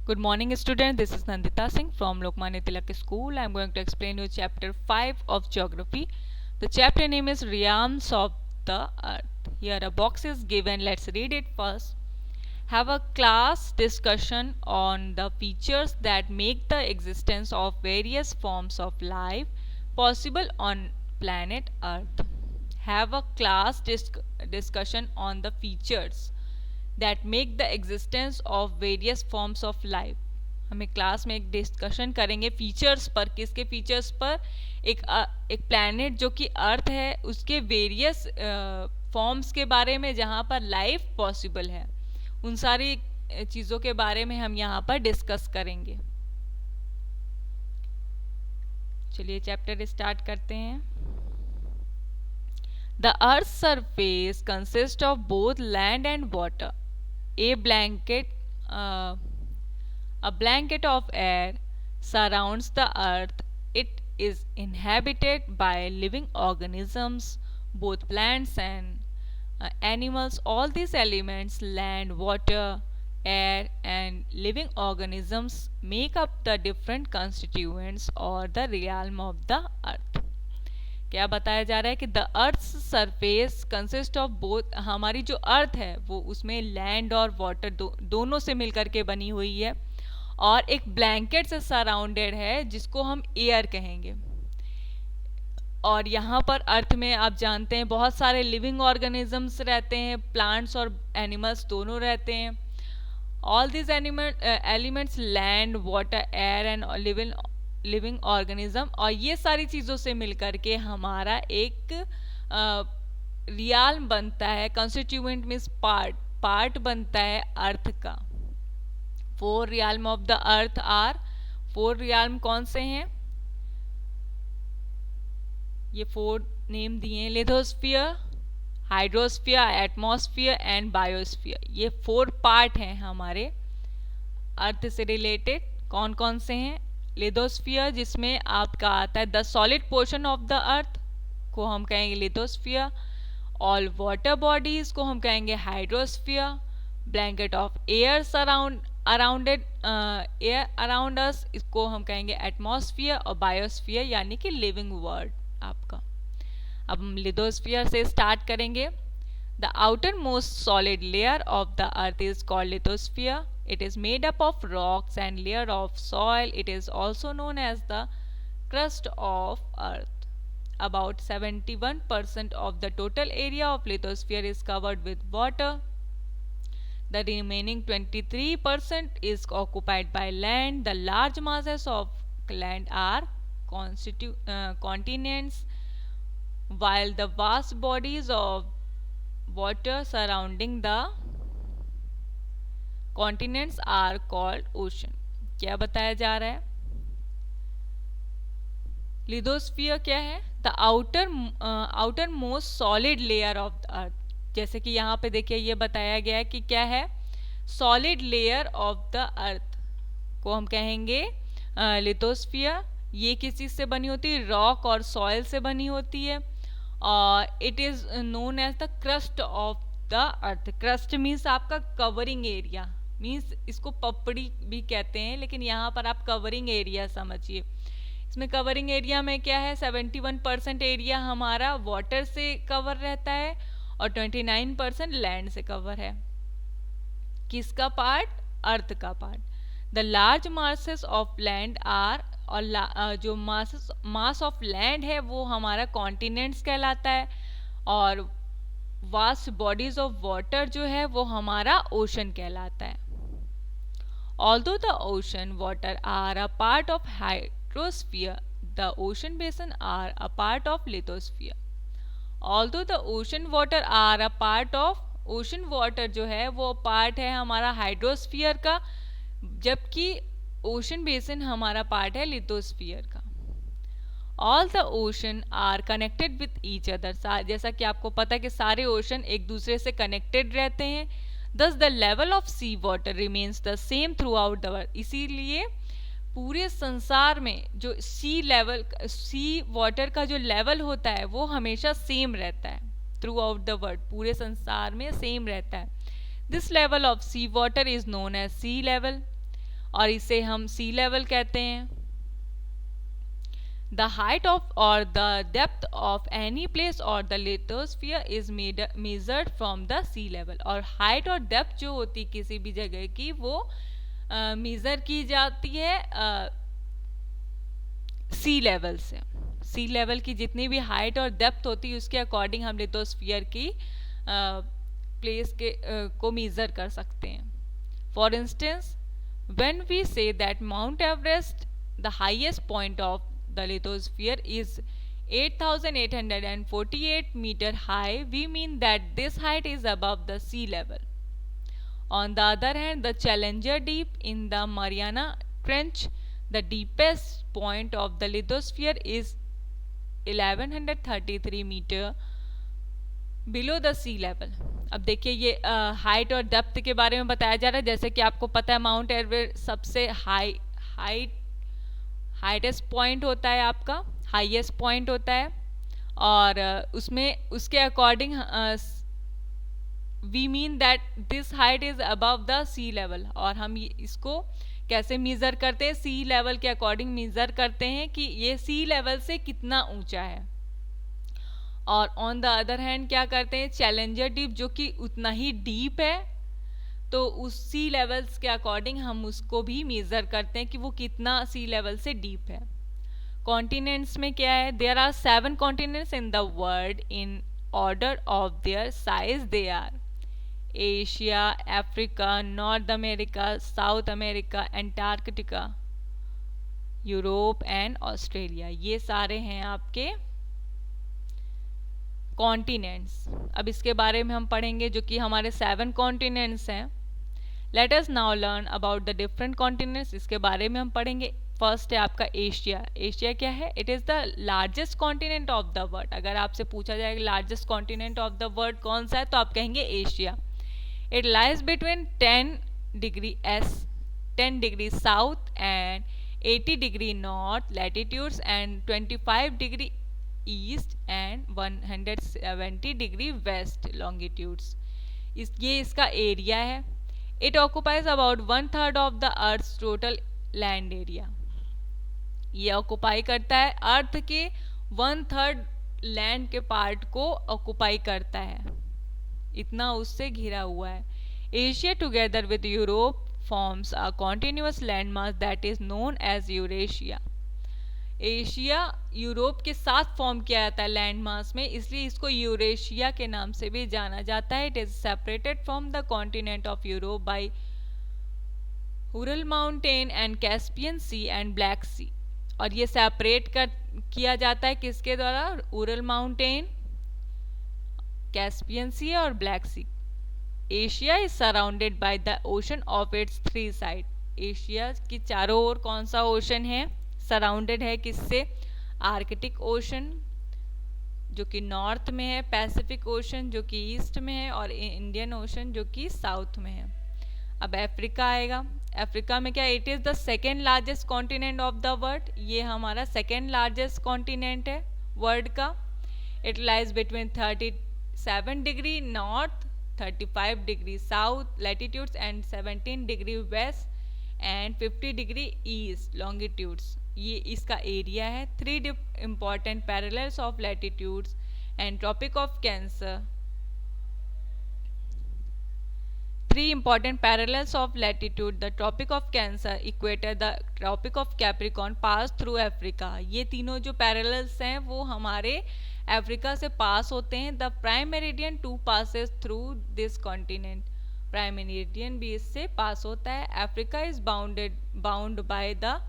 Good morning, student. This is Nandita Singh from Lokmanya Tilak School. I am going to explain you chapter 5 of geography. The chapter name is Realms of the Earth. Here a box is given. Let's read it first. Have a class discussion on the features that make the existence of various forms of life possible on planet Earth. Have a class discussion on the features that make the existence of various forms of life. हमें class में एक discussion करेंगे features पर. किसके features पर? एक planet जो कि अर्थ है उसके वेरियस फॉर्म्स के बारे में जहाँ पर लाइफ पॉसिबल है. उन सारी चीज़ों के बारे में हम यहाँ पर डिस्कस करेंगे. चलिए चैप्टर स्टार्ट करते हैं. The Earth's surface consists of both land and water. A blanket of air surrounds the earth. It is inhabited by living organisms, both plants and animals. All these elements, land, water, air, and living organisms, make up the different constituents or the realm of the earth. क्या बताया जा रहा है कि the earth surface consist of both. हमारी जो अर्थ है वो उसमें लैंड और वाटर दोनों से मिलकर के बनी हुई है और एक ब्लैंकेट से सराउंडेड है जिसको हम एयर कहेंगे. और यहाँ पर अर्थ में आप जानते हैं बहुत सारे लिविंग ऑर्गेनिजम्स रहते हैं, प्लांट्स और एनिमल्स दोनों रहते हैं. All this elements land, water, air and living organism, और ये सारी चीज़ों से मिलकर के हमारा एक रियाल्म बनता है. कंस्टिट्यूएंट मीन्स पार्ट बनता है अर्थ का. 4 रियाल्म ऑफ द अर्थ आर. 4 रियाल्म कौन से हैं? ये 4 नेम दिए हैं: lithosphere, hydrosphere, atmosphere and biosphere. ये 4 पार्ट हैं हमारे अर्थ से रिलेटेड. कौन कौन से हैं? लिथोस्फीयर जिसमें आपका आता है the solid portion of the अर्थ को हम कहेंगे लिथोस्फीयर. ऑल वाटर बॉडीज को हम कहेंगे hydrosphere. Blanket of air arounded air around us, इसको हम कहेंगे एटमॉस्फियर. और बायोस्फीयर यानी कि लिविंग वर्ल्ड आपका. अब हम लिथोस्फीयर से स्टार्ट करेंगे. The outer most solid layer of the earth is called lithosphere. It is made up of rocks and layer of soil. It is also known as the crust of earth. About 71% of the total area of lithosphere is covered with water. The remaining 23% is occupied by land. The large masses of land are continents, while the vast bodies of water surrounding the continents are called ocean. क्या बताया जा रहा है? Lithosphere क्या है? The outer most solid layer of the earth. जैसे कि यहाँ पे देखिए ये बताया गया है कि क्या है? सॉलिड लेयर ऑफ द अर्थ को हम कहेंगे लिथोस्फीयर. ये किस चीज़ से बनी होती है? रॉक और सॉइल से बनी होती है. और it is known as the crust of the earth. Crust means आपका कवरिंग एरिया, मीन्स इसको पपड़ी भी कहते हैं, लेकिन यहाँ पर आप कवरिंग एरिया समझिए. इसमें कवरिंग एरिया में क्या है? 71% एरिया हमारा वाटर से कवर रहता है और 29% लैंड से कवर है. किसका पार्ट? अर्थ का part. The large masses of land are, और जो मास ऑफ लैंड है वो हमारा कॉन्टिनेंट्स कहलाता है. और वास्ट बॉडीज ऑफ वाटर जो है वो हमारा ओशन कहलाता है. Although the ocean water are a part of hydrosphere, the ocean basin are a part of lithosphere. Although the ocean water are a part of, ocean water जो है वो part है हमारा हाइड्रोस्फीयर का, जबकि ओशन बेसिन हमारा part है lithosphere का. All the ocean are connected with each other. जैसा कि आपको पता है कि सारे ओशन एक दूसरे से कनेक्टेड रहते हैं. Thus the level of sea water remains the same throughout the world. इसीलिए पूरे संसार में जो सी वाटर का जो लेवल होता है वो हमेशा सेम रहता है थ्रू आउट द वर्ल्ड. पूरे संसार में सेम रहता है. This level of sea water is known as sea level. और इसे हम सी लेवल कहते हैं। The height of or the depth of any place or the lithosphere is measured from the sea level। और height और depth जो होती किसी भी जगह की वो मेज़र की जाती है सी लेवल से। सी लेवल की जितनी भी हाइट और डेप्थ होती है उसके अकॉर्डिंग हम लिथोस्फीयर की प्लेस के को मेज़र कर सकते हैं। For instance when we say that Mount Everest the highest point of the lithosphere is 8,848 meter high, we mean that this height is above the sea level. On the other hand, the Challenger Deep in the Mariana Trench, the deepest point of the lithosphere is 1133 meter below the sea level। अब देखिए ये height और depth के बारे में बताया जा रहा है। जैसे कि आपको पता है माउंट एवरेस्ट सबसे हाईएस्ट पॉइंट होता है, आपका हाईएस्ट पॉइंट होता है, और उसमें उसके according we mean that this height is above the sea level. और हम इसको कैसे मेज़र करते हैं? सी लेवल के अकॉर्डिंग मेज़र करते हैं कि ये सी लेवल से कितना ऊंचा है। और ऑन द अदर हैंड क्या करते हैं? चैलेंजर डीप जो कि उतना ही डीप है, तो उस सी लेवल्स के अकॉर्डिंग हम उसको भी मेज़र करते हैं कि वो कितना सी लेवल से डीप है। कॉन्टिनेंट्स में क्या है? There are 7 continents in the world in order of their size. They are Asia, Africa, North America, South America, Antarctica, Europe and Australia. ये सारे हैं आपके कॉन्टिनेंट्स। अब इसके बारे में हम पढ़ेंगे जो कि हमारे 7 कॉन्टिनेंट्स हैं। Let us now learn about the different continents. इसके बारे में हम पढ़ेंगे। फर्स्ट है आपका एशिया। एशिया क्या है? It is the largest continent of the world. अगर आपसे पूछा जाएगा largest continent of the world कौन सा है, तो आप कहेंगे Asia. It lies between 10 degree south and 80 degree north latitudes and 25 degree east and 170 degree west longitudes. ये इसका एरिया है। It occupies about 1/3 of the earth's total land area. ये ऑक्यूपाई करता है अर्थ के 1/3 लैंड के पार्ट को ऑक्यूपाई करता है, इतना उससे घिरा हुआ है। Asia together with Europe forms a continuous land mass that is known as Eurasia. Asia Europe के साथ फॉर्म किया जाता है लैंड मास में, इसलिए इसको यूरेशिया के नाम से भी जाना जाता है। It is separated from the continent of Europe by Ural mountain and Caspian sea and black sea. और ये सेपरेट किया जाता है किसके द्वारा? उरल माउंटेन, कैस्पियन सी और Black Sea. Asia is surrounded by the ocean of its 3 side. Asia की चारों ओर कौन सा ओशन है? सराउंडेड है किससे? आर्कटिक ओशन जो कि नॉर्थ में है, पैसिफिक ओशन जो कि ईस्ट में है, और इंडियन ओशन जो कि साउथ में है। अब अफ्रीका आएगा। अफ्रीका में क्या? It is the second largest continent of the world. ये हमारा सेकेंड लार्जेस्ट कॉन्टिनेंट है वर्ल्ड का। It lies between 37 degree north, 35 degree south latitudes and 17 degree west and 50 degree east longitudes. ये इसका एरिया है। 3 important parallels of latitudes and Tropic of Cancer। 3 important parallels of latitude, the Tropic of Cancer, Equator, the Tropic of Capricorn pass through Africa। ये तीनों जो parallels हैं वो हमारे Africa से पास होते हैं। The prime meridian too passes through this continent। Prime meridian भी इससे पास होता है। Africa is bound by the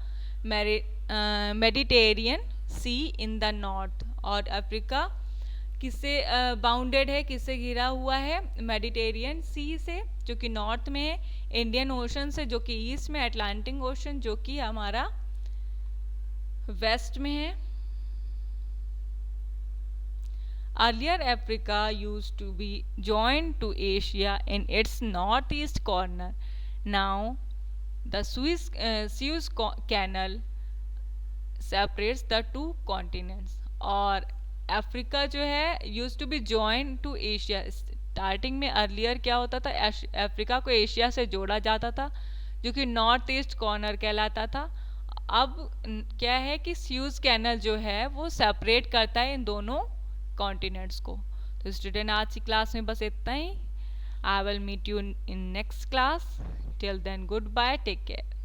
Mediterranean Sea in the north. और अफ्रीका किससे बाउंडेड है, किससे घिरा हुआ है? मेडिटेरियन सी से जो कि नॉर्थ में है, इंडियन ओशन से जो कि ईस्ट में, अटलांटिक ओशन जो कि हमारा वेस्ट में है। Earlier Africa used to be joined to Asia in its northeast corner. Now the Suez Canal separates the two continents। और अफ्रीका जो है use to be join to Asia. Starting में earlier क्या होता था? अफ्रीका को एशिया से जोड़ा जाता था जो कि नॉर्थ ईस्ट कॉर्नर कहलाता था। अब क्या है कि स्यूज कैनल जो है वो सेपरेट करता है इन दोनों कॉन्टिनेंट्स को। तो स्टूडेंट आज की क्लास में बस इतना ही। I will meet you in next class. Till then good bye, take care.